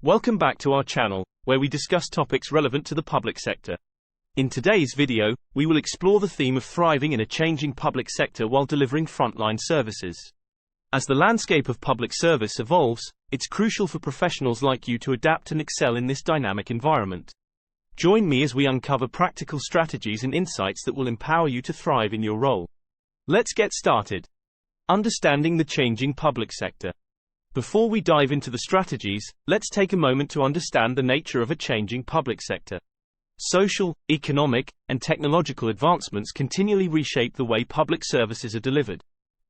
Welcome back to our channel, where we discuss topics relevant to the public sector. In today's video, we will explore the theme of thriving in a changing public sector while delivering frontline services. As the landscape of public service evolves, it's crucial for professionals like you to adapt and excel in this dynamic environment. Join me as we uncover practical strategies and insights that will empower you to thrive in your role. Let's get started. Understanding the changing public sector. Before we dive into the strategies, let's take a moment to understand the nature of a changing public sector. Social, economic, and technological advancements continually reshape the way public services are delivered.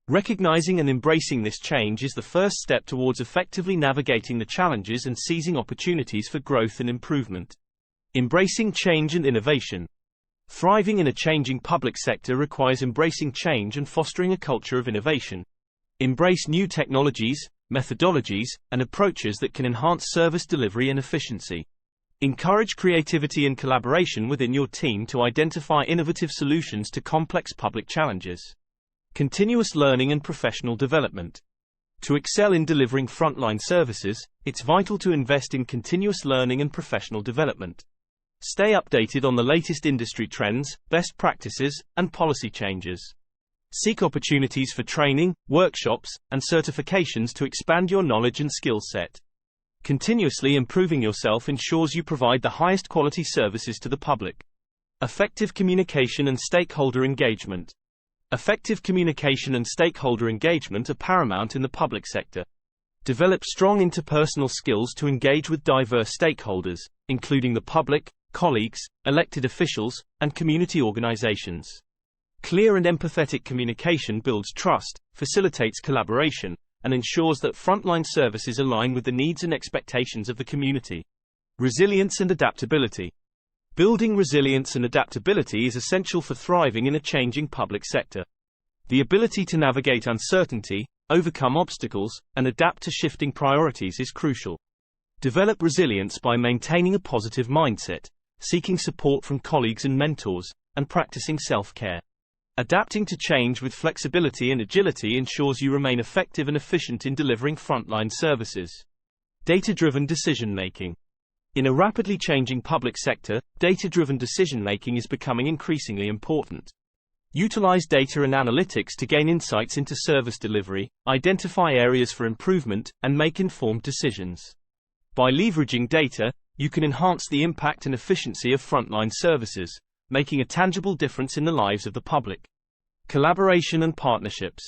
Recognizing and embracing this change is the first step towards effectively navigating the challenges and seizing opportunities for growth and improvement. Embracing change and innovation. Thriving in a changing public sector requires embracing change and fostering a culture of innovation. Embrace new technologies, methodologies, and approaches that can enhance service delivery and efficiency. Encourage creativity and collaboration within your team to identify innovative solutions to complex public challenges. Continuous learning and professional development. To excel in delivering frontline services, it's vital to invest in continuous learning and professional development. Stay updated on the latest industry trends, best practices, and policy changes. Seek opportunities for training, workshops, and certifications to expand your knowledge and skill set. Continuously improving yourself ensures you provide the highest quality services to the public. Effective communication and stakeholder engagement. Effective communication and stakeholder engagement are paramount in the public sector. Develop strong interpersonal skills to engage with diverse stakeholders, including the public, colleagues, elected officials, and community organizations. Clear and empathetic communication builds trust, facilitates collaboration, and ensures that frontline services align with the needs and expectations of the community. Resilience and adaptability. Building resilience and adaptability is essential for thriving in a changing public sector. The ability to navigate uncertainty, overcome obstacles, and adapt to shifting priorities is crucial. Develop resilience by maintaining a positive mindset, seeking support from colleagues and mentors, and practicing self-care. Adapting to change with flexibility and agility ensures you remain effective and efficient in delivering frontline services. Data-driven decision-making. In a rapidly changing public sector, data-driven decision-making is becoming increasingly important. Utilize data and analytics to gain insights into service delivery, identify areas for improvement, and make informed decisions. By leveraging data, you can enhance the impact and efficiency of frontline services, making a tangible difference in the lives of the public. Collaboration and partnerships.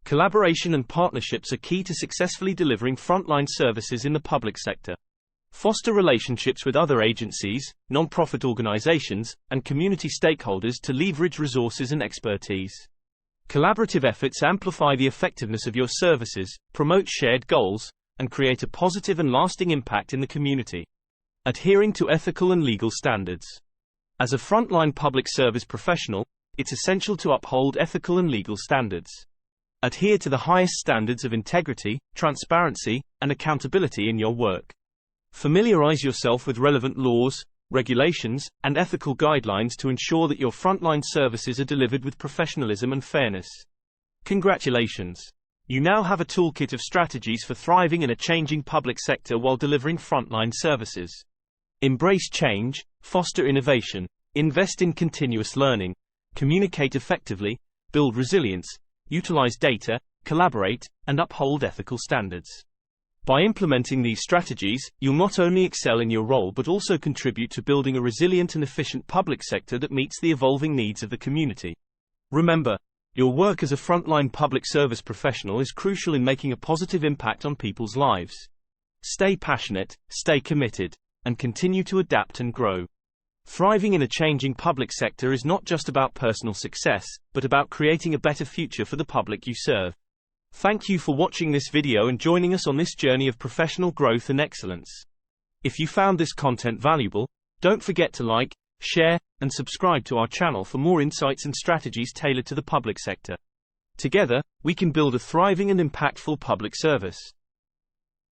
Collaboration and partnerships are key to successfully delivering frontline services in the public sector. Foster relationships with other agencies, non-profit organizations, and community stakeholders to leverage resources and expertise. Collaborative efforts amplify the effectiveness of your services, promote shared goals, and create a positive and lasting impact in the community. Adhering to ethical and legal standards. As a frontline public service professional, it's essential to uphold ethical and legal standards. Adhere to the highest standards of integrity, transparency, and accountability in your work. Familiarize yourself with relevant laws, regulations, and ethical guidelines to ensure that your frontline services are delivered with professionalism and fairness. Congratulations! You now have a toolkit of strategies for thriving in a changing public sector while delivering frontline services. Embrace change, foster innovation, invest in continuous learning, communicate effectively, build resilience, utilize data, collaborate, and uphold ethical standards. By implementing these strategies, you'll not only excel in your role but also contribute to building a resilient and efficient public sector that meets the evolving needs of the community. Remember, your work as a frontline public service professional is crucial in making a positive impact on people's lives. Stay passionate, stay committed, and continue to adapt and grow. Thriving in a changing public sector is not just about personal success, but about creating a better future for the public you serve. Thank you for watching this video and joining us on this journey of professional growth and excellence. If you found this content valuable, don't forget to like, share, and subscribe to our channel for more insights and strategies tailored to the public sector. Together, we can build a thriving and impactful public service.